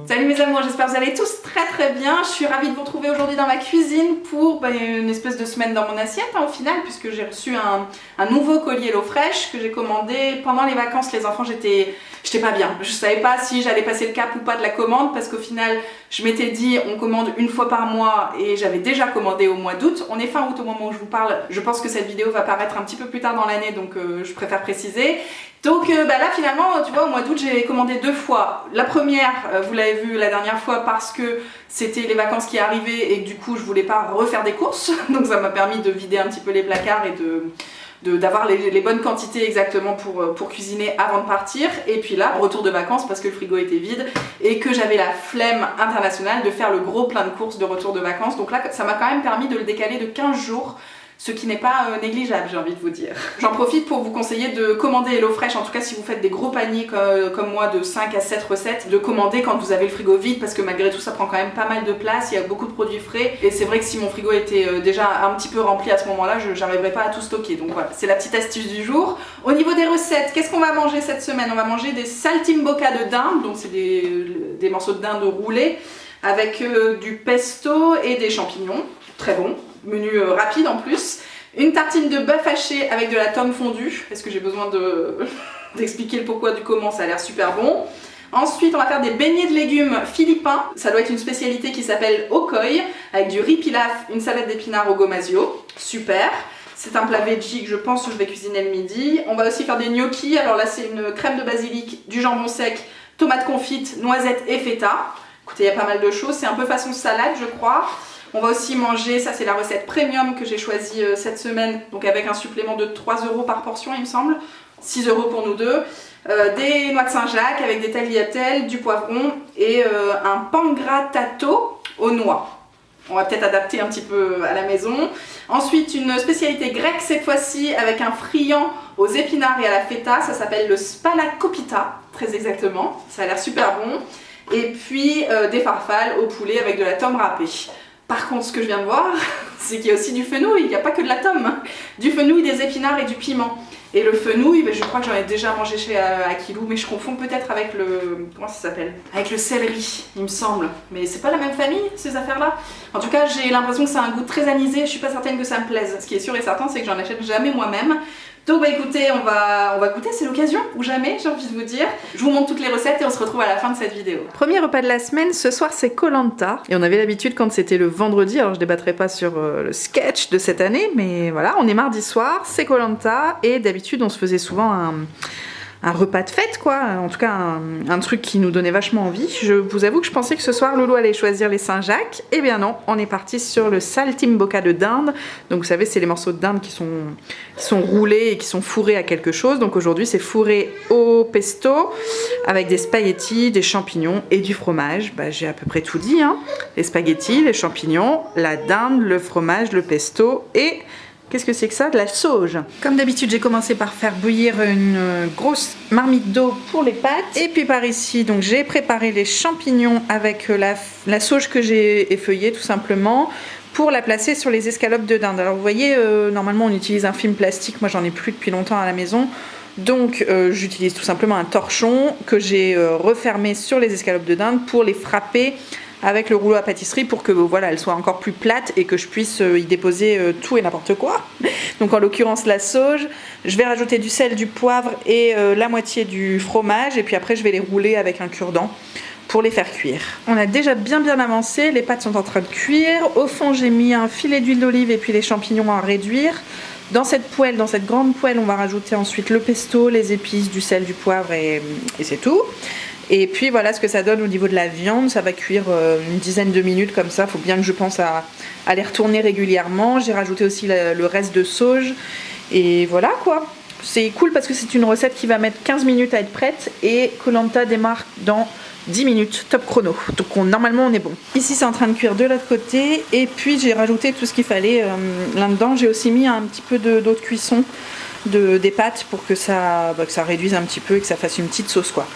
Salut mes amours, j'espère que vous allez tous très bien. Je suis ravie de vous retrouver aujourd'hui dans ma cuisine pour une espèce de semaine dans mon assiette au final, puisque j'ai reçu un nouveau colis HelloFresh que j'ai commandé pendant les vacances. Les enfants, j'étais pas bien. Je savais pas si j'allais passer le cap ou pas de la commande, parce qu'au final je m'étais dit on commande une fois par mois et j'avais déjà commandé au mois d'août. On est fin août au moment où je vous parle. Je pense que cette vidéo va paraître un petit peu plus tard dans l'année, donc je préfère préciser. Donc là finalement, tu vois, au mois d'août j'ai commandé 2 fois. La première, vous l'avez vu la dernière fois, parce que c'était les vacances qui arrivaient et que du coup je voulais pas refaire des courses. Donc ça m'a permis de vider un petit peu les placards et d'avoir les bonnes quantités exactement pour cuisiner avant de partir. Et puis là, retour de vacances parce que le frigo était vide et que j'avais la flemme internationale de faire le gros plein de courses de retour de vacances. Donc là, ça m'a quand même permis de le décaler de 15 jours. Ce qui n'est pas négligeable, j'ai envie de vous dire. J'en profite pour vous conseiller de commander HelloFresh, en tout cas si vous faites des gros paniers comme moi de 5 à 7 recettes, de commander quand vous avez le frigo vide, parce que malgré tout ça prend quand même pas mal de place, il y a beaucoup de produits frais, et c'est vrai que si mon frigo était déjà un petit peu rempli à ce moment-là, j'arriverais pas à tout stocker. Donc voilà, c'est la petite astuce du jour. Au niveau des recettes, qu'est-ce qu'on va manger cette semaine? On va manger des saltimbocca de dinde, donc c'est des morceaux de dinde roulés, avec du pesto et des champignons, très bon. Menu rapide en plus. Une tartine de bœuf haché avec de la tome fondue. Est-ce que j'ai besoin d'expliquer le pourquoi du comment? Ça a l'air super bon. Ensuite, on va faire des beignets de légumes philippins. Ça doit être une spécialité qui s'appelle okoy, avec du riz pilaf, une salade d'épinards au gomasio. Super. C'est un plat veggie que je pense que je vais cuisiner le midi. On va aussi faire des gnocchis. Alors là, c'est une crème de basilic, du jambon sec, tomates confites, noisettes et feta. Écoutez, il y a pas mal de choses. C'est un peu façon salade, je crois. On va aussi manger, ça c'est la recette premium que j'ai choisie cette semaine, donc avec un supplément de 3 € par portion il me semble, 6 € pour nous deux, des noix de Saint-Jacques avec des tagliatelles, du poivron et un pangrattato aux noix. On va peut-être adapter un petit peu à la maison. Ensuite, une spécialité grecque cette fois-ci avec un friand aux épinards et à la feta, ça s'appelle le spanakopita, très exactement, ça a l'air super bon. Et puis des farfales au poulet avec de la tome râpée. Par contre, ce que je viens de voir, c'est qu'il y a aussi du fenouil, il n'y a pas que de la tome. Du fenouil, des épinards et du piment. Et le fenouil, je crois que j'en ai déjà mangé chez Akilou, mais je confonds peut-être avec le... comment ça s'appelle? Avec le céleri, il me semble. Mais c'est pas la même famille, ces affaires-là. En tout cas, j'ai l'impression que ça a un goût très anisé, je suis pas certaine que ça me plaise. Ce qui est sûr et certain, c'est que j'en achète jamais moi-même. Donc écoutez, on va goûter, c'est l'occasion, ou jamais, j'ai envie de vous dire. Je vous montre toutes les recettes et on se retrouve à la fin de cette vidéo. Premier repas de la semaine, ce soir c'est Koh-Lanta. Et on avait l'habitude quand c'était le vendredi, alors je débattrai pas sur le sketch de cette année, mais voilà, on est mardi soir, c'est Koh-Lanta, et d'habitude on se faisait souvent un repas de fête quoi, en tout cas un truc qui nous donnait vachement envie. Je vous avoue que je pensais que ce soir Loulou allait choisir les Saint-Jacques, et bien non, on est parti sur le saltimbocca de dinde. Donc vous savez, c'est les morceaux de dinde qui sont roulés et qui sont fourrés à quelque chose. Donc aujourd'hui c'est fourré au pesto avec des spaghettis, des champignons et du fromage. J'ai à peu près tout dit hein. Les spaghettis, les champignons, la dinde, le fromage, le pesto et... qu'est-ce que c'est que ça? De la sauge. Comme d'habitude, j'ai commencé par faire bouillir une grosse marmite d'eau pour les pâtes. Et puis par ici, donc j'ai préparé les champignons avec la sauge que j'ai effeuillée tout simplement pour la placer sur les escalopes de dinde. Alors vous voyez, normalement on utilise un film plastique. Moi j'en ai plus depuis longtemps à la maison. Donc j'utilise tout simplement un torchon que j'ai refermé sur les escalopes de dinde pour les frapper avec le rouleau à pâtisserie pour que voilà, elle soit encore plus plate et que je puisse y déposer tout et n'importe quoi. Donc en l'occurrence la sauge, je vais rajouter du sel, du poivre et la moitié du fromage, et puis après je vais les rouler avec un cure-dent pour les faire cuire. On a déjà bien avancé, les pâtes sont en train de cuire. Au fond j'ai mis un filet d'huile d'olive et puis les champignons à réduire. Dans cette poêle, dans cette grande poêle, on va rajouter ensuite le pesto, les épices, du sel, du poivre et c'est tout. Et puis voilà ce que ça donne au niveau de la viande. Ça va cuire une dizaine de minutes comme ça. Il faut bien que je pense à les retourner régulièrement. J'ai rajouté aussi le reste de sauge. Et voilà quoi. C'est cool parce que c'est une recette qui va mettre 15 minutes à être prête. Et Koh-Lanta démarre dans 10 minutes, top chrono. Donc normalement on est bon. Ici c'est en train de cuire de l'autre côté. Et puis j'ai rajouté tout ce qu'il fallait là-dedans. J'ai aussi mis un petit peu d'eau de cuisson des pâtes pour que ça réduise un petit peu et que ça fasse une petite sauce quoi.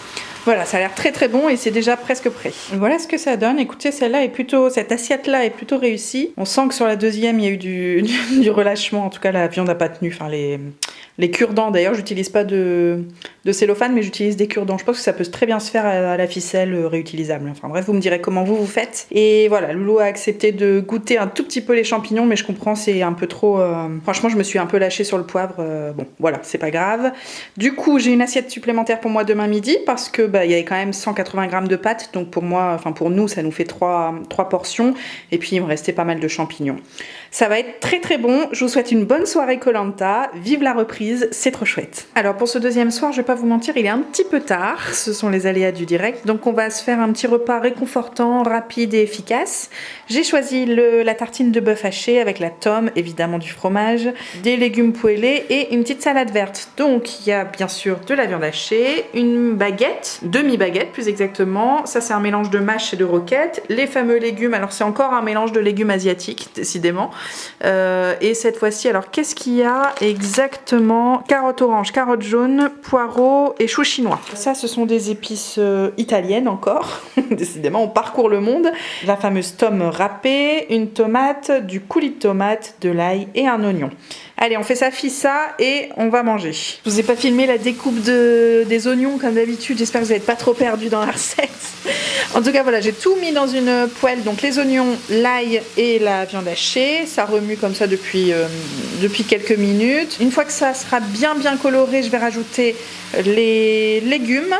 Voilà, ça a l'air très très bon et c'est déjà presque prêt. Voilà ce que ça donne. Écoutez, cette assiette-là est plutôt réussie. On sent que sur la deuxième, il y a eu du relâchement. En tout cas, la viande n'a pas tenu. Enfin, les cure-dents, d'ailleurs, j'utilise pas de cellophane, mais j'utilise des cure-dents. Je pense que ça peut très bien se faire à la ficelle réutilisable. Enfin bref, vous me direz comment vous faites. Et voilà, Loulou a accepté de goûter un tout petit peu les champignons, mais je comprends, c'est un peu trop... Franchement, je me suis un peu lâchée sur le poivre. Bon, voilà, c'est pas grave. Du coup, j'ai une assiette supplémentaire pour moi demain midi, parce que il y avait quand même 180 grammes de pâtes. Donc pour moi, enfin pour nous, ça nous fait 3 portions. Et puis, il me restait pas mal de champignons. Ça va être très très bon. Je vous souhaite une bonne soirée Koh-Lanta. Vive la reprise, c'est trop chouette. Alors pour ce deuxième soir, je vais pas vous mentir, il est un petit peu tard. Ce sont les aléas du direct. Donc on va se faire un petit repas réconfortant, rapide et efficace. J'ai choisi la tartine de bœuf haché avec la tome, évidemment du fromage, des légumes poêlés et une petite salade verte. Donc il y a bien sûr de la viande hachée, une baguette, demi-baguette plus exactement. Ça c'est un mélange de mâche et de roquette. Les fameux légumes, alors c'est encore un mélange de légumes asiatiques, décidément. Et cette fois-ci, alors qu'est-ce qu'il y a exactement? Carottes oranges, carottes jaunes, poireaux et choux chinois. Ça, ce sont des épices italiennes encore. Décidément, on parcourt le monde. La fameuse tome râpée, une tomate, du coulis de tomate, de l'ail et un oignon. Allez, on fait ça, fissa et on va manger. Je vous ai pas filmé la découpe des oignons comme d'habitude. J'espère que vous n'êtes pas trop perdus dans la recette. En tout cas, voilà, j'ai tout mis dans une poêle. Donc les oignons, l'ail et la viande hachée. Ça remue comme ça depuis quelques minutes. Une fois que ça sera bien coloré, je vais rajouter les légumes.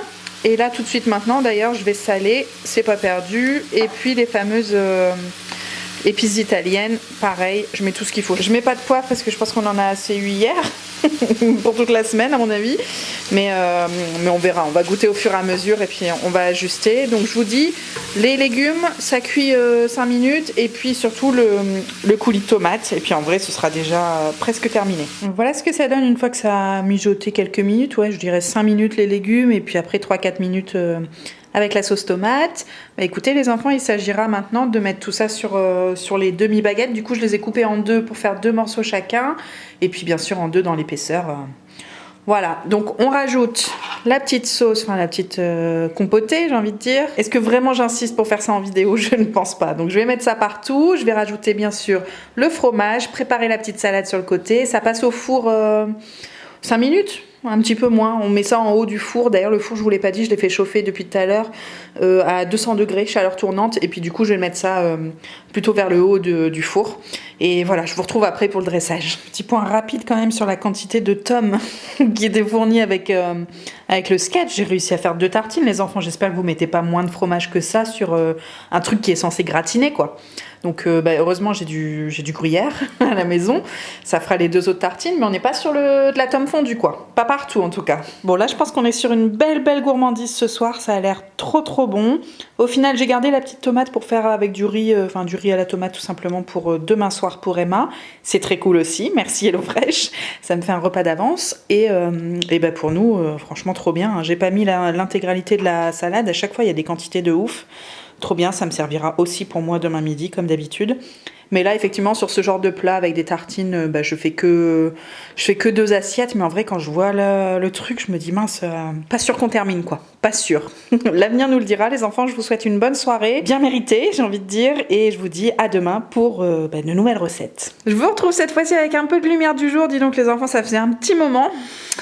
Et là, tout de suite maintenant, d'ailleurs, je vais saler. C'est pas perdu. Et puis les fameuses... épices italiennes, pareil, je mets tout ce qu'il faut. Je mets pas de poivre parce que je pense qu'on en a assez eu hier pour toute la semaine à mon avis, mais on verra, on va goûter au fur et à mesure et puis on va ajuster. Donc je vous dis, les légumes ça cuit 5 minutes et puis surtout le coulis de tomate et puis en vrai ce sera déjà presque terminé. Donc, voilà ce que ça donne une fois que ça a mijoté quelques minutes, ouais je dirais 5 minutes les légumes et puis après 3-4 minutes avec la sauce tomate. Bah, écoutez les enfants, il s'agira maintenant de mettre tout ça sur les demi-baguettes. Du coup, je les ai coupées en deux pour faire 2 morceaux chacun. Et puis bien sûr en 2 dans l'épaisseur. Voilà, donc on rajoute la petite sauce, enfin la petite compotée, j'ai envie de dire. Est-ce que vraiment j'insiste pour faire ça en vidéo? Je ne pense pas. Donc je vais mettre ça partout. Je vais rajouter bien sûr le fromage, préparer la petite salade sur le côté. Ça passe au four 5 minutes. Un petit peu moins, on met ça en haut du four. D'ailleurs le four je vous l'ai pas dit, je l'ai fait chauffer depuis tout à l'heure à 200 degrés, chaleur tournante. Et puis du coup je vais mettre ça plutôt vers le haut du four. Et voilà, je vous retrouve après pour le dressage. Petit point rapide quand même sur la quantité de tomes qui était fournie avec le sketch. J'ai réussi à faire 2 tartines les enfants, j'espère que vous mettez pas moins de fromage que ça sur un truc qui est censé gratiner quoi. Donc heureusement j'ai du gruyère à la maison, ça fera les 2 autres tartines, mais on n'est pas sur de la tome fondue quoi, pas partout en tout cas. Bon là je pense qu'on est sur une belle gourmandise ce soir, ça a l'air trop bon. Au final j'ai gardé la petite tomate pour faire avec du riz, du riz à la tomate tout simplement pour demain soir pour Emma. C'est très cool aussi, merci HelloFresh, ça me fait un repas d'avance et pour nous franchement trop bien, hein. J'ai pas mis l'intégralité de la salade, à chaque fois il y a des quantités de ouf. Trop bien, ça me servira aussi pour moi demain midi comme d'habitude. Mais là effectivement sur ce genre de plat avec des tartines, je fais que 2 assiettes. Mais en vrai quand je vois le truc je me dis mince, pas sûr qu'on termine quoi, pas sûr. L'avenir nous le dira les enfants, je vous souhaite une bonne soirée, bien méritée j'ai envie de dire. Et je vous dis à demain pour de nouvelles recettes. Je vous retrouve cette fois-ci avec un peu de lumière du jour, dis donc les enfants ça faisait un petit moment.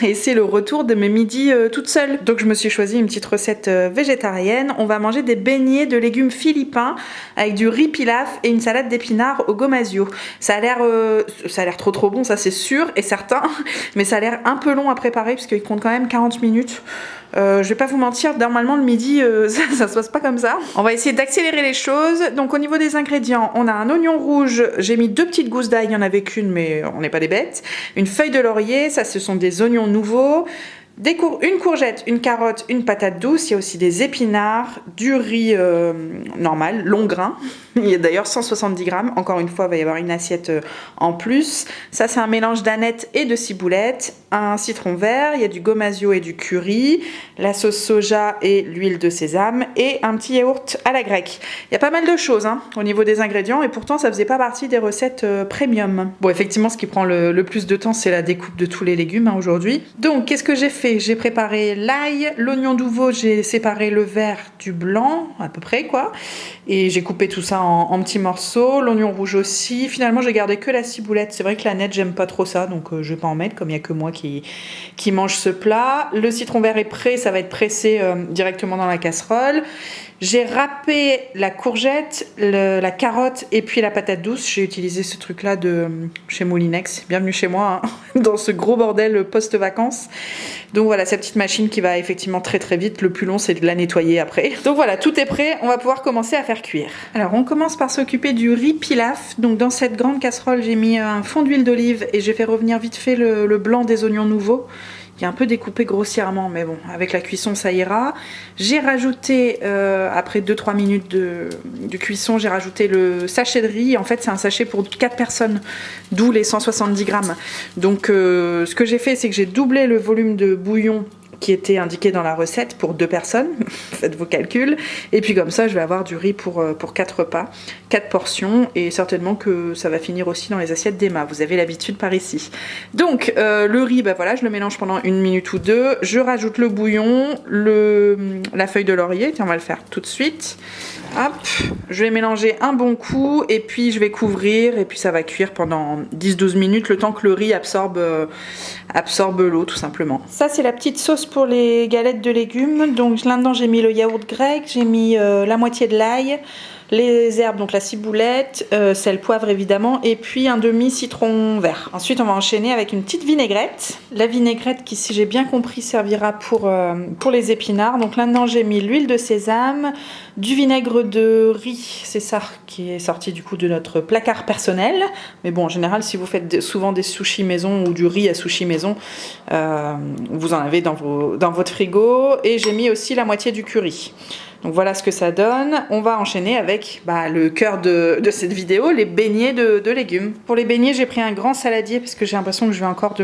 Et c'est le retour de mes midis toute seule. Donc je me suis choisi une petite recette végétarienne. On va manger des beignets de légumes philippins avec du riz pilaf et une salade d'épinards au gomasio. Ça a l'air trop bon, ça c'est sûr et certain, mais ça a l'air un peu long à préparer parce qu'il compte quand même 40 minutes. Je vais pas vous mentir, normalement le midi ça se passe pas comme ça. On va essayer d'accélérer les choses. Donc au niveau des ingrédients, on a un oignon rouge, j'ai mis 2 petites gousses d'ail, il y en avait qu'une mais on n'est pas des bêtes. Une feuille de laurier, ça ce sont des oignons nouveaux. Une courgette, une carotte, une patate douce, il y a aussi des épinards, du riz normal, long grain, il y a d'ailleurs 170 grammes, encore une fois il va y avoir une assiette en plus. Ça c'est un mélange d'aneth et de ciboulette, un citron vert, il y a du gomasio et du curry, la sauce soja et l'huile de sésame et un petit yaourt à la grecque. Il y a pas mal de choses hein, au niveau des ingrédients et pourtant ça faisait pas partie des recettes premium. Bon effectivement ce qui prend le plus de temps c'est la découpe de tous les légumes hein, aujourd'hui. Donc qu'est-ce que j'ai fait? fait, j'ai préparé l'ail, l'oignon nouveau, j'ai séparé le vert du blanc, à peu près quoi. Et j'ai coupé tout ça en petits morceaux, l'oignon rouge aussi. Finalement, j'ai gardé que la ciboulette. C'est vrai que la nette, j'aime pas trop ça, donc je vais pas en mettre, comme il y a que moi qui mange ce plat. Le citron vert est prêt, ça va être pressé directement dans la casserole. J'ai râpé la courgette, la carotte et puis la patate douce. J'ai utilisé ce truc-là de chez Moulinex. Bienvenue chez moi, hein, dans ce gros bordel post-vacances. Donc voilà, cette petite machine qui va effectivement très très vite. Le plus long, c'est de la nettoyer après. Donc voilà, tout est prêt. On va pouvoir commencer à faire cuire. Alors, on commence par s'occuper du riz pilaf. Donc dans cette grande casserole, j'ai mis un fond d'huile d'olive et j'ai fait revenir vite fait le blanc des oignons nouveaux. Qui est un peu découpé grossièrement, mais bon, avec la cuisson, ça ira. J'ai rajouté, après 2-3 minutes de cuisson, j'ai rajouté le sachet de riz. En fait, c'est un sachet pour 4 personnes, d'où les 170 grammes. Donc, ce que j'ai fait, c'est que j'ai doublé le volume de bouillon qui était indiqué dans la recette pour 2 personnes. Faites vos calculs. Et puis comme ça, je vais avoir du riz pour 4 repas, 4 portions. Et certainement que ça va finir aussi dans les assiettes d'Emma. Vous avez l'habitude par ici. Donc, le riz, bah voilà, je le mélange pendant 1 minute ou 2. Je rajoute le bouillon, la feuille de laurier. Tiens, on va le faire tout de suite. Hop, je vais mélanger un bon coup et puis je vais couvrir et puis ça va cuire pendant 10-12 minutes le temps que le riz absorbe l'eau tout simplement. Ça c'est la petite sauce pour les galettes de légumes. Donc là-dedans j'ai mis le yaourt grec, j'ai mis la moitié de l'ail, les herbes, donc la ciboulette, sel, poivre évidemment, et puis un demi-citron vert. Ensuite, on va enchaîner avec une petite vinaigrette. La vinaigrette qui, si j'ai bien compris, servira pour les épinards. Donc là-dedans, j'ai mis l'huile de sésame, du vinaigre de riz, c'est ça qui est sorti du coup de notre placard personnel. Mais bon, en général, si vous faites souvent des sushis maison ou du riz à sushi maison, vous en avez dans votre frigo. Et j'ai mis aussi la moitié du curry. Donc voilà ce que ça donne. On va enchaîner avec le cœur de cette vidéo, les beignets de légumes. Pour les beignets, j'ai pris un grand saladier parce que j'ai l'impression que je vais encore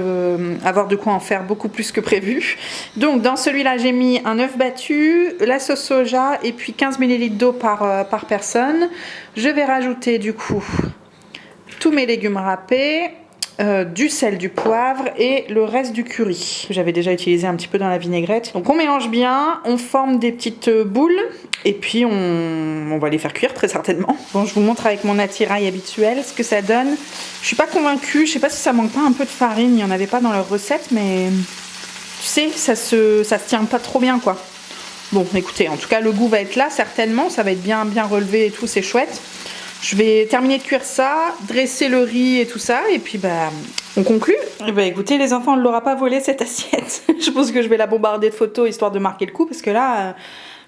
avoir de quoi en faire beaucoup plus que prévu. Donc dans celui-là, j'ai mis un œuf battu, la sauce soja et puis 15 ml d'eau par personne. Je vais rajouter du coup tous mes légumes râpés. Du sel, du poivre et le reste du curry que j'avais déjà utilisé un petit peu dans la vinaigrette. Donc on mélange bien, on forme des petites boules et puis on va les faire cuire très certainement. Bon, je vous montre avec mon attirail habituel ce que ça donne. Je suis pas convaincue, je sais pas si ça manque pas un peu de farine, il n'y en avait pas dans leur recette, mais tu sais, ça se tient pas trop bien quoi. Bon, écoutez, en tout cas le goût va être là certainement, ça va être bien relevé et tout, c'est chouette. Je vais terminer de cuire ça, dresser le riz et tout ça, et puis on conclut. Et écoutez les enfants, on ne l'aura pas volé cette assiette. Je pense que je vais la bombarder de photos histoire de marquer le coup, parce que là,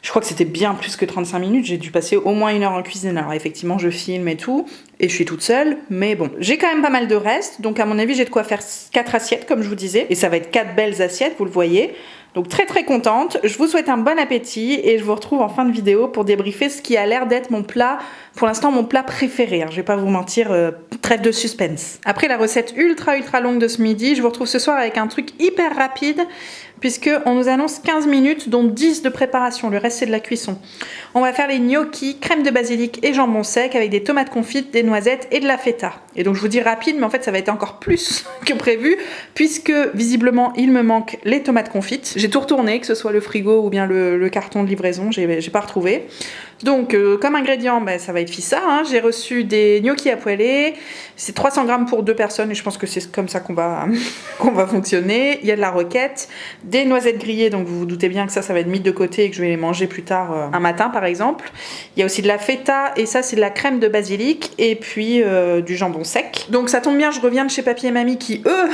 je crois que c'était bien plus que 35 minutes. J'ai dû passer au moins 1 heure en cuisine. Alors effectivement, je filme et tout, et je suis toute seule, mais bon. J'ai quand même pas mal de reste, donc à mon avis, j'ai de quoi faire 4 assiettes, comme je vous disais, et ça va être 4 belles assiettes, vous le voyez. Donc très très contente, je vous souhaite un bon appétit et je vous retrouve en fin de vidéo pour débriefer ce qui a l'air d'être mon plat, pour l'instant mon plat préféré, hein. Je vais pas vous mentir, trêve de suspense. Après la recette ultra longue de ce midi, je vous retrouve ce soir avec un truc hyper rapide puisque on nous annonce 15 minutes dont 10 de préparation, le reste c'est de la cuisson. On va faire les gnocchis, crème de basilic et jambon sec avec des tomates confites, des noisettes et de la feta. Et donc je vous dis rapide, mais en fait ça va être encore plus que prévu puisque visiblement il me manque les tomates confites. J'ai tout retourné, que ce soit le frigo ou bien le carton de livraison, j'ai pas retrouvé. Donc comme ingrédient, ça va être ça, hein. J'ai reçu des gnocchis à poêler, c'est 300 grammes pour 2 personnes et je pense que c'est comme ça qu'on va fonctionner. Il y a de la roquette, des noisettes grillées, donc vous vous doutez bien que ça va être mis de côté et que je vais les manger plus tard un matin par exemple. Il y a aussi de la feta et ça c'est de la crème de basilic et puis du jambon sec. Donc ça tombe bien, je reviens de chez papy et mamie qui eux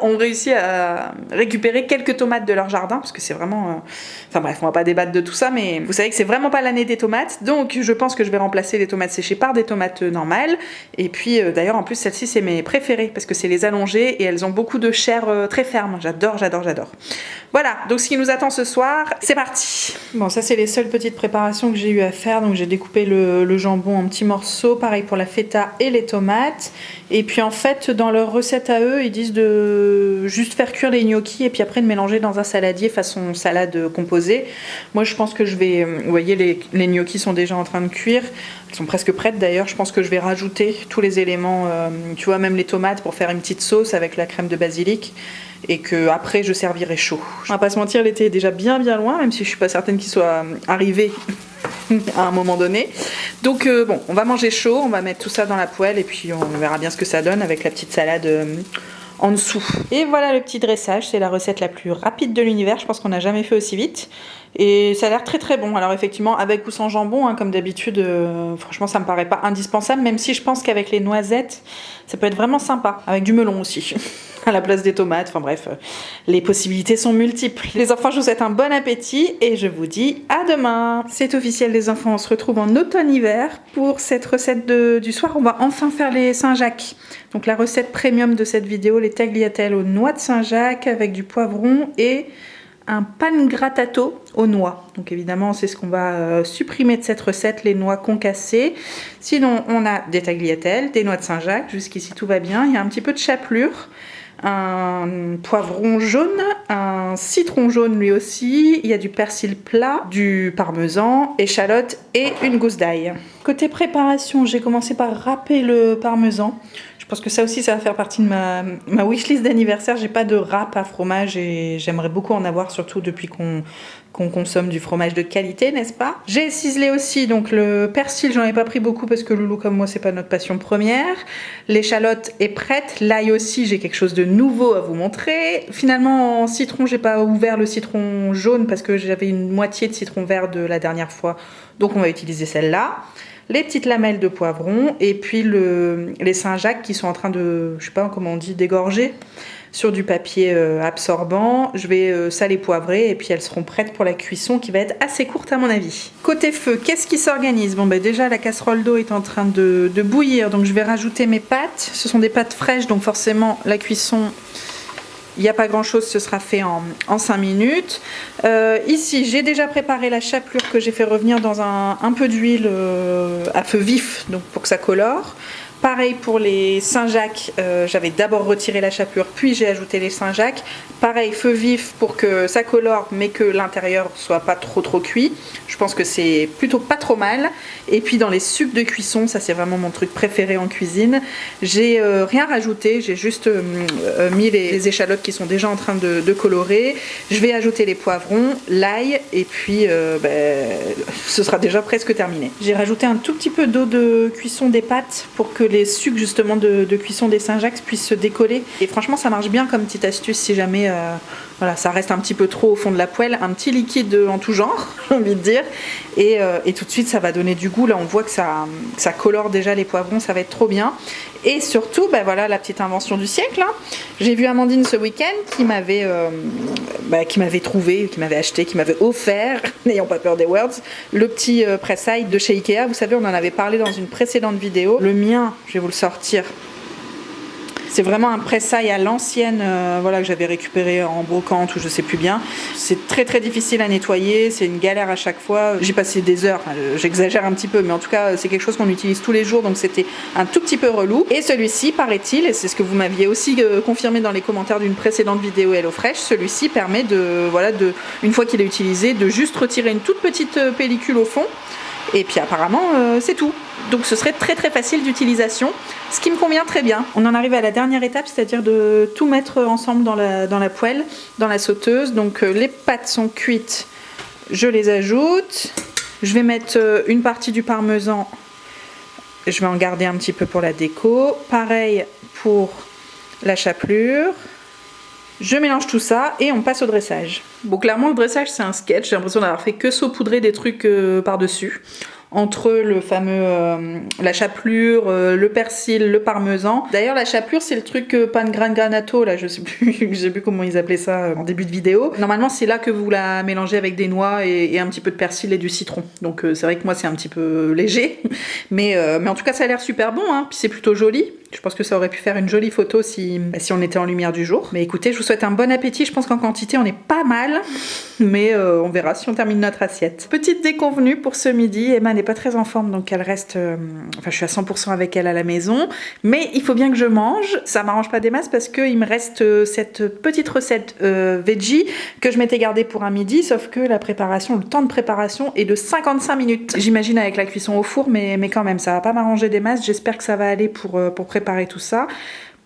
ont réussi à récupérer quelques tomates de leur jardin parce que c'est vraiment... Enfin bref, on va pas débattre de tout ça, mais vous savez que c'est vraiment pas l'année des tomates, donc je pense que je vais remplacer les tomates séchées par des tomates normales. Et puis d'ailleurs en plus celles-ci c'est mes préférées parce que c'est les allongées et elles ont beaucoup de chair très ferme. J'adore. Voilà, donc ce qui nous attend ce soir, c'est parti. Bon, ça c'est les seules petites préparations que j'ai eu à faire. Donc j'ai découpé le jambon en petits morceaux, pareil pour la feta et les tomates. Et puis en fait, dans leur recette à eux, ils disent de juste faire cuire les gnocchis et puis après de mélanger dans un saladier façon salade composée. Moi je pense que je vais, vous voyez les gnocchis sont déjà en train de cuire. Elles sont presque prêtes d'ailleurs. Je pense que je vais rajouter tous les éléments, tu vois, même les tomates pour faire une petite sauce avec la crème de basilic. Et que après je servirai chaud. On va pas se mentir, l'été est déjà bien loin, même si je suis pas certaine qu'il soit arrivé à un moment donné. Donc bon, on va manger chaud, on va mettre tout ça dans la poêle et puis on verra bien ce que ça donne avec la petite salade en dessous. Et voilà le petit dressage, c'est la recette la plus rapide de l'univers, je pense qu'on n'a jamais fait aussi vite. Et ça a l'air très bon. Alors effectivement, avec ou sans jambon, hein, comme d'habitude, franchement ça me paraît pas indispensable, même si je pense qu'avec les noisettes, ça peut être vraiment sympa, avec du melon aussi. À la place des tomates, enfin bref, les possibilités sont multiples. Les enfants, je vous souhaite un bon appétit et je vous dis à demain. C'est officiel les enfants, on se retrouve en automne-hiver pour cette recette du soir. On va enfin faire les Saint-Jacques. Donc la recette premium de cette vidéo, les tagliatelles aux noix de Saint-Jacques avec du poivron et un pangrattato aux noix. Donc évidemment, c'est ce qu'on va supprimer de cette recette, les noix concassées. Sinon, on a des tagliatelles, des noix de Saint-Jacques. Jusqu'ici, tout va bien. Il y a un petit peu de chapelure. Un poivron jaune, un citron jaune lui aussi, il y a du persil plat, du parmesan, échalote et une gousse d'ail. Côté préparation, j'ai commencé par râper le parmesan. Je pense que ça aussi, ça va faire partie de ma wishlist d'anniversaire. J'ai pas de râpe à fromage et j'aimerais beaucoup en avoir, surtout depuis qu'on consomme du fromage de qualité, n'est-ce pas? J'ai ciselé aussi, donc le persil, j'en ai pas pris beaucoup parce que Loulou comme moi, c'est pas notre passion première. L'échalote est prête, l'ail aussi, j'ai quelque chose de nouveau à vous montrer. Finalement, en citron, j'ai pas ouvert le citron jaune parce que j'avais une moitié de citron vert de la dernière fois, donc on va utiliser celle-là. Les petites lamelles de poivron et puis les Saint-Jacques qui sont en train de, je sais pas comment on dit, d'égorger sur du papier absorbant. Je vais saler poivrer et puis elles seront prêtes pour la cuisson qui va être assez courte à mon avis. Côté feu, qu'est-ce qui s'organise? Bon ben déjà la casserole d'eau est en train de bouillir, donc je vais rajouter mes pâtes. Ce sont des pâtes fraîches, donc forcément la cuisson, il n'y a pas grand chose, ce sera fait en 5 minutes. Ici, j'ai déjà préparé la chapelure que j'ai fait revenir dans un peu d'huile à feu vif, donc pour que ça colore. Pareil pour les Saint-Jacques, j'avais d'abord retiré la chapelure, puis j'ai ajouté les Saint-Jacques. Pareil, feu vif pour que ça colore, mais que l'intérieur soit pas trop cuit. Je pense que c'est plutôt pas trop mal. Et puis dans les sucs de cuisson, ça c'est vraiment mon truc préféré en cuisine. J'ai rien rajouté, j'ai juste mis les échalotes qui sont déjà en train de colorer. Je vais ajouter les poivrons, l'ail, et puis ce sera déjà presque terminé. J'ai rajouté un tout petit peu d'eau de cuisson des pâtes pour que les sucs justement de cuisson des Saint-Jacques puissent se décoller. Et franchement, ça marche bien comme petite astuce si jamais voilà, ça reste un petit peu trop au fond de la poêle. Un petit liquide en tout genre, j'ai envie de dire. Et tout de suite, ça va donner du goût. Là, on voit que ça colore déjà les poivrons, ça va être trop bien. Et surtout, voilà la petite invention du siècle. Hein. J'ai vu Amandine ce week-end qui m'avait trouvé, qui m'avait acheté, qui m'avait offert, n'ayant pas peur des words, le petit presse-ail de chez Ikea. Vous savez, on en avait parlé dans une précédente vidéo. Le mien, je vais vous le sortir. C'est vraiment un presse-ail à l'ancienne, voilà, que j'avais récupéré en brocante ou je sais plus bien. C'est très difficile à nettoyer, c'est une galère à chaque fois. J'ai passé des heures, j'exagère un petit peu, mais en tout cas c'est quelque chose qu'on utilise tous les jours, donc c'était un tout petit peu relou. Et celui-ci, paraît-il, et c'est ce que vous m'aviez aussi confirmé dans les commentaires d'une précédente vidéo HelloFresh, celui-ci permet une fois qu'il est utilisé, de juste retirer une toute petite pellicule au fond. Et puis apparemment c'est tout. Donc ce serait très facile d'utilisation, ce qui me convient très bien. On en arrive à la dernière étape, c'est-à-dire de tout mettre ensemble dans la poêle, dans la sauteuse. Donc les pâtes sont cuites, je les ajoute. Je vais mettre une partie du parmesan, je vais en garder un petit peu pour la déco. Pareil pour la chapelure. Je mélange tout ça et on passe au dressage. Bon, clairement, le dressage, c'est un sketch. J'ai l'impression d'avoir fait que saupoudrer des trucs par-dessus. Entre le fameux, la chapelure, le persil, le parmesan. D'ailleurs, la chapelure, c'est le truc pangrattato, là, je sais plus comment ils appelaient ça en début de vidéo. Normalement, c'est là que vous la mélangez avec des noix et un petit peu de persil et du citron. Donc, c'est vrai que moi, c'est un petit peu léger. Mais en tout cas, ça a l'air super bon, hein. Puis c'est plutôt joli. Je pense que ça aurait pu faire une jolie photo si on était en lumière du jour. Mais écoutez, je vous souhaite un bon appétit. Je pense qu'en quantité, on est pas mal. Mais on verra si on termine notre assiette. Petite déconvenue pour ce midi. Emma n'est pas très en forme, donc elle reste... Enfin, je suis à 100% avec elle à la maison. Mais il faut bien que je mange. Ça m'arrange pas des masses parce qu'il me reste cette petite recette veggie que je m'étais gardée pour un midi. Sauf que la préparation, le temps de préparation est de 55 minutes. J'imagine avec la cuisson au four, mais quand même, ça va pas m'arranger des masses. J'espère que ça va aller pour préparer tout ça.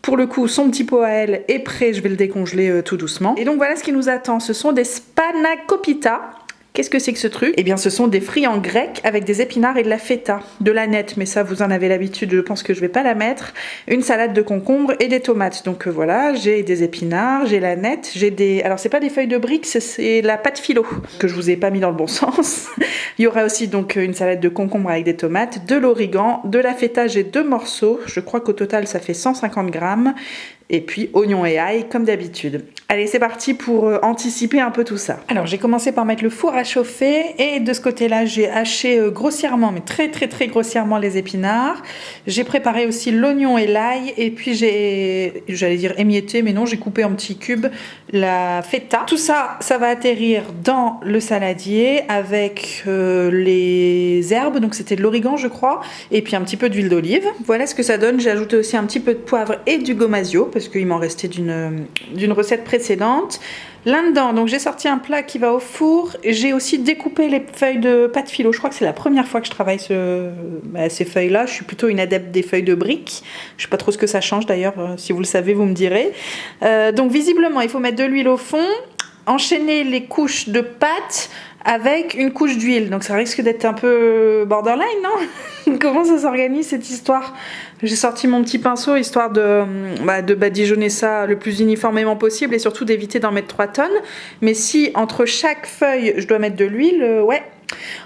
Pour le coup, son petit pot à elle est prêt, je vais le décongeler tout doucement. Et donc voilà ce qui nous attend, ce sont des spanakopita. Qu'est-ce que c'est que ce truc? Eh bien, ce sont des frites en grec avec des épinards et de la feta, de l'aneth, mais ça, vous en avez l'habitude, je pense que je vais pas la mettre. Une salade de concombre et des tomates. Donc voilà, j'ai des épinards, j'ai l'aneth, j'ai des... Alors, c'est pas des feuilles de briques, c'est la pâte philo, que je vous ai pas mis dans le bon sens. Il y aura aussi donc une salade de concombre avec des tomates, de l'origan, de la feta, j'ai 2 morceaux. Je crois qu'au total, ça fait 150 grammes. Et puis oignons et ail comme d'habitude. Allez, c'est parti pour anticiper un peu tout ça. Alors j'ai commencé par mettre le four à chauffer et de ce côté-là j'ai haché grossièrement, mais très très très grossièrement les épinards. J'ai préparé aussi l'oignon et l'ail et puis j'allais dire émietté, mais non, j'ai coupé en petits cubes la feta. Tout ça, ça va atterrir dans le saladier avec les herbes, donc c'était de l'origan je crois, et puis un petit peu d'huile d'olive. Voilà ce que ça donne. J'ai ajouté aussi un petit peu de poivre et du gomasio parce qu'il m'en restait d'une recette précédente. Là-dedans, donc j'ai sorti un plat qui va au four. J'ai aussi découpé les feuilles de pâte philo. Je crois que c'est la première fois que je travaille ces feuilles-là. Je suis plutôt une adepte des feuilles de briques. Je sais pas trop ce que ça change d'ailleurs. Si vous le savez, vous me direz. Donc visiblement, il faut mettre de l'huile au fond, enchaîner les couches de pâte avec une couche d'huile. Donc ça risque d'être un peu borderline, non? Comment ça s'organise cette histoire? J'ai sorti mon petit pinceau histoire de badigeonner ça le plus uniformément possible et surtout d'éviter d'en mettre 3 tonnes. Mais si entre chaque feuille je dois mettre de l'huile, ouais.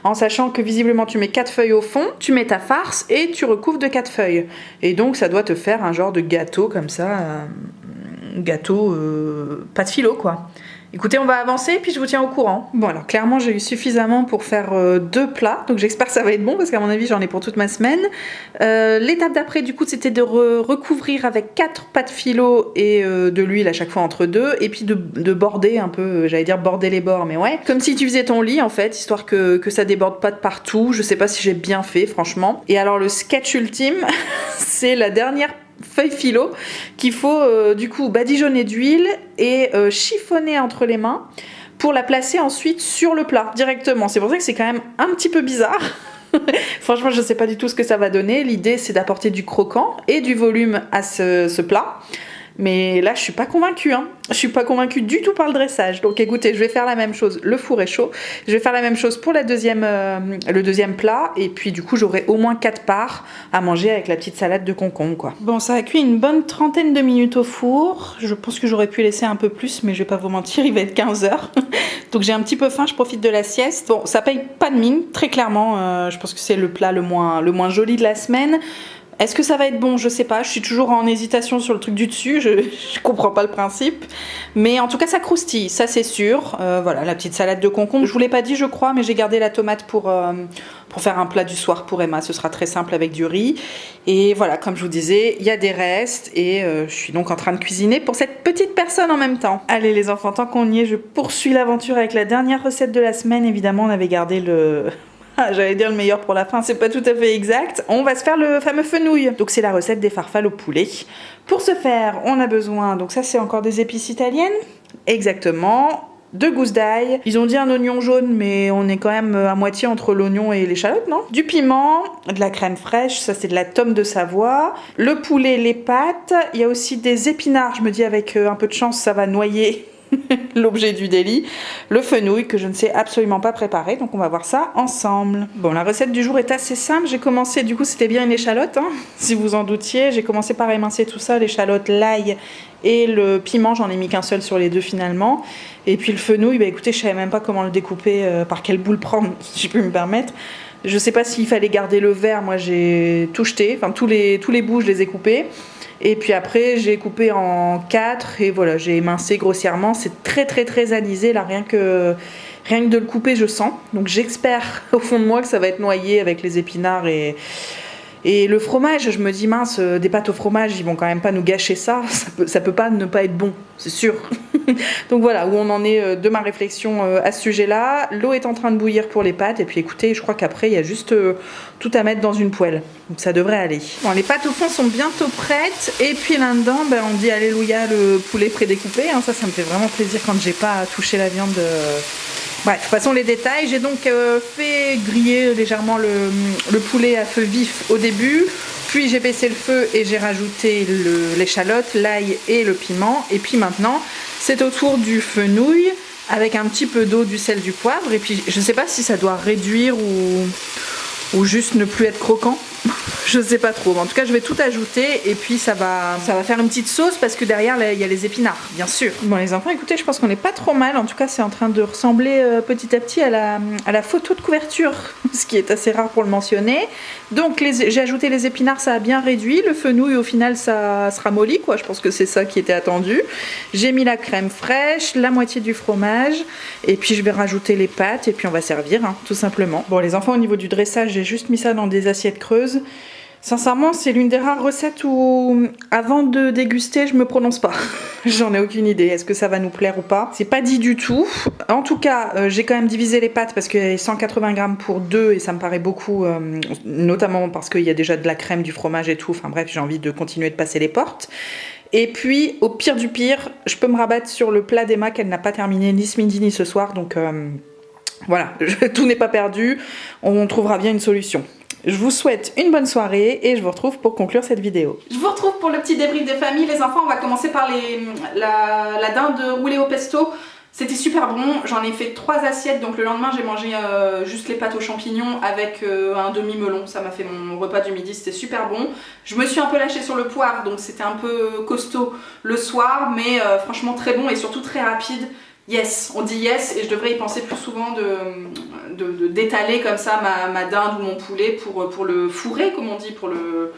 En sachant que visiblement tu mets 4 feuilles au fond, tu mets ta farce et tu recouvres de 4 feuilles. Et donc ça doit te faire un genre de gâteau comme ça, pâte philo quoi. Écoutez, on va avancer puis je vous tiens au courant. Bon alors clairement j'ai eu suffisamment pour faire 2 plats, donc j'espère que ça va être bon parce qu'à mon avis j'en ai pour toute ma semaine. L'étape d'après du coup c'était de recouvrir avec 4 pâtes philo et de l'huile à chaque fois entre deux et puis de border un peu, j'allais dire border les bords mais ouais. Comme si tu faisais ton lit en fait, histoire que ça déborde pas de partout. Je sais pas si j'ai bien fait franchement. Et alors le sketch ultime, c'est la dernière feuille philo qu'il faut du coup badigeonner d'huile et chiffonner entre les mains pour la placer ensuite sur le plat directement. C'est pour ça que c'est quand même un petit peu bizarre. Franchement, je sais pas du tout ce que ça va donner. L'idée c'est d'apporter du croquant et du volume à ce plat. Mais là, je suis pas convaincue. Je suis pas convaincue du tout par le dressage. Donc écoutez, je vais faire la même chose. Le four est chaud. Je vais faire la même chose pour le deuxième plat. Et puis du coup, j'aurai au moins 4 parts à manger avec la petite salade de concombre, quoi. Bon, ça a cuit une bonne 30aine de minutes au four. Je pense que j'aurais pu laisser un peu plus, mais je vais pas vous mentir, il va être 15h. Donc j'ai un petit peu faim, je profite de la sieste. Bon, ça paye pas de mine, très clairement. Je pense que c'est le plat le moins joli de la semaine. Est-ce que ça va être bon? Je sais pas, je suis toujours en hésitation sur le truc du dessus, je comprends pas le principe. Mais en tout cas ça croustille, ça c'est sûr. Voilà, la petite salade de concombre. Je vous l'ai pas dit je crois, mais j'ai gardé la tomate pour faire un plat du soir pour Emma. Ce sera très simple avec du riz. Et voilà, comme je vous disais, il y a des restes et je suis donc en train de cuisiner pour cette petite personne en même temps. Allez les enfants, tant qu'on y est, je poursuis l'aventure avec la dernière recette de la semaine. Évidemment, on avait gardé j'allais dire le meilleur pour la fin, c'est pas tout à fait exact. On va se faire le fameux fenouil. Donc c'est la recette des farfales au poulet. Pour ce faire, on a besoin, donc ça c'est encore des épices italiennes. Exactement. 2 gousses d'ail. Ils ont dit un oignon jaune, mais on est quand même à moitié entre l'oignon et l'échalote, non? Du piment, de la crème fraîche, ça c'est de la tome de Savoie. Le poulet, les pâtes. Il y a aussi des épinards, je me dis avec un peu de chance ça va noyer l'objet du délit, le fenouil que je ne sais absolument pas préparer, donc on va voir ça ensemble. Bon, la recette du jour est assez simple. J'ai commencé, du coup c'était bien une échalote, si vous en doutiez. J'ai commencé par émincer tout ça, l'échalote, l'ail et le piment, j'en ai mis qu'un seul sur les 2 finalement. Et puis le fenouil, écoutez, je savais même pas comment le découper, par quelle boule prendre, si je peux me permettre. Je sais pas s'il fallait garder le vert, moi j'ai tout jeté, enfin tous les bouts je les ai coupés. Et puis après j'ai coupé en 4 et voilà, j'ai émincé grossièrement. C'est très très très anisé là, rien que de le couper je sens. Donc j'espère au fond de moi que ça va être noyé avec les épinards et Et le fromage, je me dis mince, des pâtes au fromage, ils vont quand même pas nous gâcher ça. Ça peut pas ne pas être bon, c'est sûr. Donc voilà où on en est de ma réflexion à ce sujet-là. L'eau est en train de bouillir pour les pâtes. Et puis écoutez, je crois qu'après, il y a juste tout à mettre dans une poêle. Donc ça devrait aller. Bon, les pâtes au fond sont bientôt prêtes. Et puis là-dedans, on dit alléluia, le poulet prédécoupé. Hein. Ça me fait vraiment plaisir quand j'ai pas à toucher la viande. Bref, passons les détails. J'ai donc fait griller légèrement le poulet à feu vif au début. Puis j'ai baissé le feu et j'ai rajouté l'échalote, l'ail et le piment. Et puis maintenant, c'est au tour du fenouil avec un petit peu d'eau, du sel, du poivre. Et puis je ne sais pas si ça doit réduire ou juste ne plus être croquant. Je sais pas trop. En tout cas, je vais tout ajouter et puis ça va faire une petite sauce parce que derrière, il y a les épinards, bien sûr. Bon, les enfants, écoutez, je pense qu'on n'est pas trop mal. En tout cas, c'est en train de ressembler petit à petit à la photo de couverture, ce qui est assez rare pour le mentionner. Donc, j'ai ajouté les épinards, ça a bien réduit. Le fenouil, au final, ça se ramollit, quoi. Je pense que c'est ça qui était attendu. J'ai mis la crème fraîche, la moitié du fromage et puis je vais rajouter les pâtes et puis on va servir, hein, tout simplement. Bon, les enfants, au niveau du dressage, j'ai juste mis ça dans des assiettes creuses. Sincèrement, c'est l'une des rares recettes où, avant de déguster, je me prononce pas. J'en ai aucune idée. Est-ce que ça va nous plaire ou pas? C'est pas dit du tout. En tout cas, j'ai quand même divisé les pâtes parce qu'il y a 180 grammes pour 2 et ça me paraît beaucoup, notamment parce qu'il y a déjà de la crème, du fromage et tout. Enfin bref, j'ai envie de continuer de passer les portes. Et puis, au pire du pire, je peux me rabattre sur le plat d'Emma qu'elle n'a pas terminé ni ce midi ni ce soir. Donc voilà, tout n'est pas perdu. On trouvera bien une solution. Je vous souhaite une bonne soirée et je vous retrouve pour conclure cette vidéo. Je vous retrouve pour le petit débrief des familles. Les enfants, on va commencer par la dinde roulée au pesto. C'était super bon, j'en ai fait 3 assiettes, donc le lendemain j'ai mangé juste les pâtes aux champignons avec un demi-melon. Ça m'a fait mon repas du midi, c'était super bon. Je me suis un peu lâchée sur le poivre, donc c'était un peu costaud le soir, mais franchement très bon et surtout très rapide. Yes, on dit yes et je devrais y penser plus souvent d'étaler comme ça ma dinde ou mon poulet pour le fourrer, comme on dit, pour le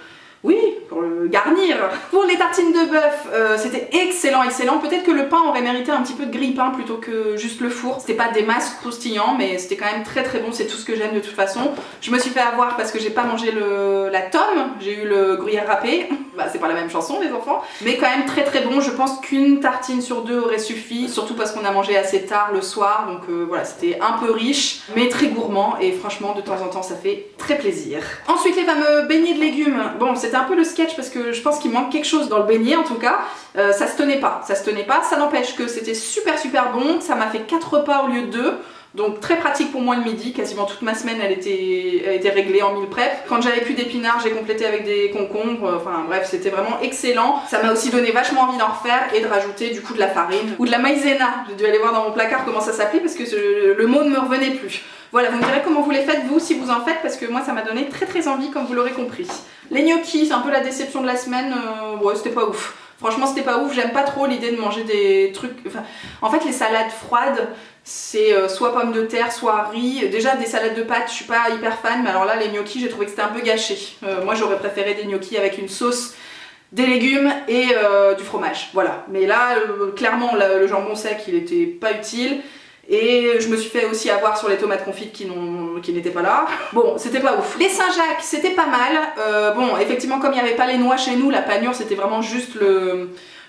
garnir. Pour les tartines de bœuf, c'était excellent. Peut-être que le pain aurait mérité un petit peu de grille-pain plutôt que juste le four. C'était pas des masses croustillants, mais c'était quand même très bon. C'est tout ce que j'aime de toute façon. Je me suis fait avoir parce que j'ai pas mangé la tome. J'ai eu le gruyère râpé. Bah, c'est pas la même chanson, les enfants. Mais quand même très bon. Je pense qu'une tartine sur 2 aurait suffi. Surtout parce qu'on a mangé assez tard le soir. Donc voilà, c'était un peu riche, mais très gourmand. Et franchement, de temps en temps, ça fait très plaisir. Ensuite, les fameux beignets de légumes. Bon, c'était un peu le sketch parce que je pense qu'il manque quelque chose dans le beignet en tout cas. Ça se tenait pas. Ça n'empêche que c'était super bon. Ça m'a fait 4 repas au lieu de 2. Donc très pratique pour moi le midi, quasiment toute ma semaine elle était réglée en meal prep. Quand j'avais plus d'épinards, j'ai complété avec des concombres, enfin bref, c'était vraiment excellent. Ça m'a aussi donné vachement envie d'en refaire et de rajouter du coup de la farine ou de la maïzena. J'ai dû aller voir dans mon placard comment ça s'appelait parce que le mot ne me revenait plus. Voilà, vous me direz comment vous les faites vous, si vous en faites, parce que moi ça m'a donné très envie comme vous l'aurez compris. Les gnocchis, c'est un peu la déception de la semaine, ouais c'était pas ouf. Franchement c'était pas ouf, j'aime pas trop l'idée de manger des trucs... Enfin, en fait les salades froides, c'est soit pommes de terre, soit riz. Déjà des salades de pâtes, je suis pas hyper fan, mais alors là les gnocchis j'ai trouvé que c'était un peu gâché. Moi j'aurais préféré des gnocchis avec une sauce, des légumes et du fromage, voilà. Mais là clairement le jambon sec il était pas utile. Et je me suis fait aussi avoir sur les tomates confites qui n'étaient pas là. Bon, c'était pas ouf. Les Saint-Jacques, c'était pas mal. Bon, effectivement, comme il n'y avait pas les noix chez nous, la panure, c'était vraiment juste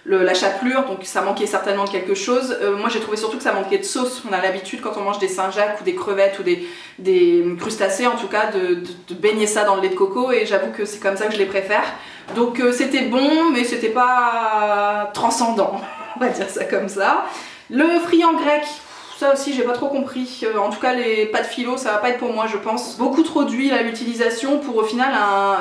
la chapelure, donc ça manquait certainement de quelque chose. Moi, j'ai trouvé surtout que ça manquait de sauce. On a l'habitude, quand on mange des Saint-Jacques ou des crevettes ou des crustacés, en tout cas, de baigner ça dans le lait de coco, et j'avoue que c'est comme ça que je les préfère. Donc c'était bon, mais c'était pas transcendant, on va dire ça comme ça. Le friand grec, ça aussi j'ai pas trop compris, en tout cas les pâtes philo ça va pas être pour moi je pense. Beaucoup trop d'huile à l'utilisation pour au final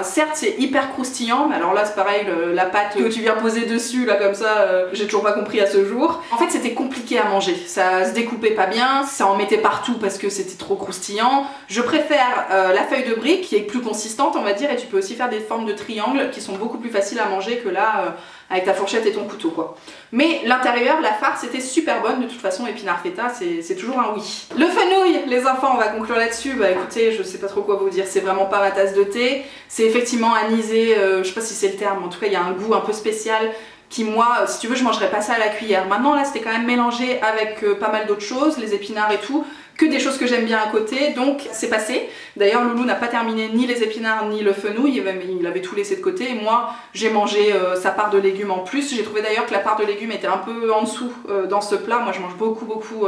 certes c'est hyper croustillant, mais alors là c'est pareil, la pâte que tu viens poser dessus là comme ça, j'ai toujours pas compris à ce jour. En fait c'était compliqué à manger, ça se découpait pas bien, ça en mettait partout parce que c'était trop croustillant. Je préfère la feuille de brique qui est plus consistante on va dire, et tu peux aussi faire des formes de triangles qui sont beaucoup plus faciles à manger que là avec ta fourchette et ton couteau quoi. Mais l'intérieur, la farce était super bonne de toute façon, épinard feta c'est toujours un oui. Le fenouil, les enfants, on va conclure là-dessus. Bah écoutez, je sais pas trop quoi vous dire, c'est vraiment pas ma tasse de thé. C'est effectivement anisé, je sais pas si c'est le terme, en tout cas il y a un goût un peu spécial qui moi, si tu veux, je mangerais pas ça à la cuillère. Maintenant là c'était quand même mélangé avec pas mal d'autres choses, les épinards et tout, que des choses que j'aime bien à côté, donc c'est passé. D'ailleurs Loulou n'a pas terminé ni les épinards ni le fenouil, il avait tout laissé de côté, et moi j'ai mangé sa part de légumes en plus. J'ai trouvé d'ailleurs que la part de légumes était un peu en dessous dans ce plat. Moi je mange beaucoup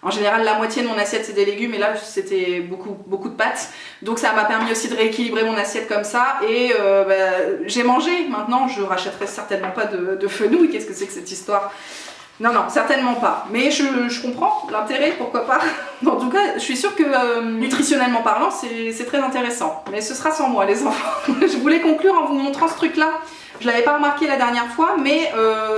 en général la moitié de mon assiette c'est des légumes, et là c'était beaucoup de pâtes, donc ça m'a permis aussi de rééquilibrer mon assiette comme ça, et j'ai mangé. Maintenant je rachèterai certainement pas de fenouil. Qu'est-ce que c'est que cette histoire? Non, certainement pas. Mais je comprends l'intérêt, pourquoi pas. En tout cas, je suis sûre que nutritionnellement parlant, c'est très intéressant. Mais ce sera sans moi, les enfants. Je voulais conclure en vous montrant ce truc-là. Je l'avais pas remarqué la dernière fois, mais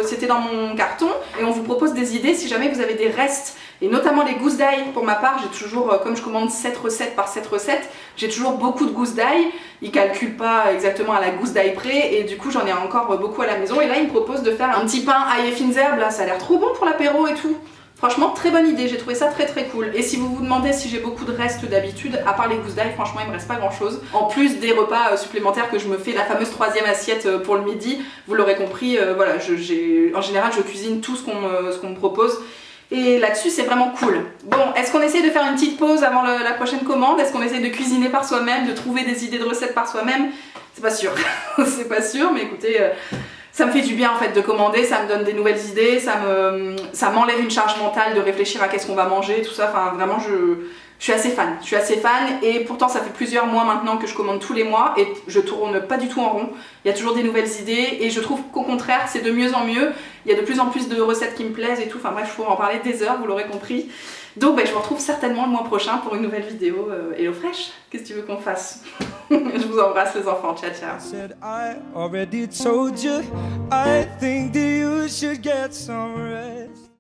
c'était dans mon carton. Et on vous propose des idées si jamais vous avez des restes. Et notamment les gousses d'ail. Pour ma part, j'ai toujours, comme je commande 7 recettes par 7 recettes, j'ai toujours beaucoup de gousses d'ail. Ils calculent pas exactement à la gousse d'ail près, et du coup j'en ai encore beaucoup à la maison. Et là, ils me proposent de faire un petit pain ail et fines herbes. Là, ça a l'air trop bon pour l'apéro et tout. Franchement, très bonne idée, j'ai trouvé ça très cool. Et si vous vous demandez si j'ai beaucoup de restes d'habitude, à part les gousses d'ail, franchement il me reste pas grand chose. En plus des repas supplémentaires que je me fais, la fameuse 3e assiette pour le midi, vous l'aurez compris, voilà, en général je cuisine tout ce qu'on me propose. Et là-dessus c'est vraiment cool. Bon, est-ce qu'on essaie de faire une petite pause avant la prochaine commande? Est-ce qu'on essaie de cuisiner par soi-même, de trouver des idées de recettes par soi-même? C'est pas sûr, c'est pas sûr, mais écoutez... ça me fait du bien en fait de commander, ça me donne des nouvelles idées, ça m'enlève une charge mentale de réfléchir à qu'est-ce qu'on va manger, tout ça. Enfin vraiment je suis assez fan, et pourtant ça fait plusieurs mois maintenant que je commande tous les mois et je tourne pas du tout en rond. Il y a toujours des nouvelles idées et je trouve qu'au contraire c'est de mieux en mieux. Il y a de plus en plus de recettes qui me plaisent et tout, enfin bref, je pourrais en parler des heures, vous l'aurez compris. Donc je vous retrouve certainement le mois prochain pour une nouvelle vidéo HelloFresh. Qu'est-ce que tu veux qu'on fasse? Je vous embrasse les enfants, ciao ciao. Said I already told you, I think that you should get some rest.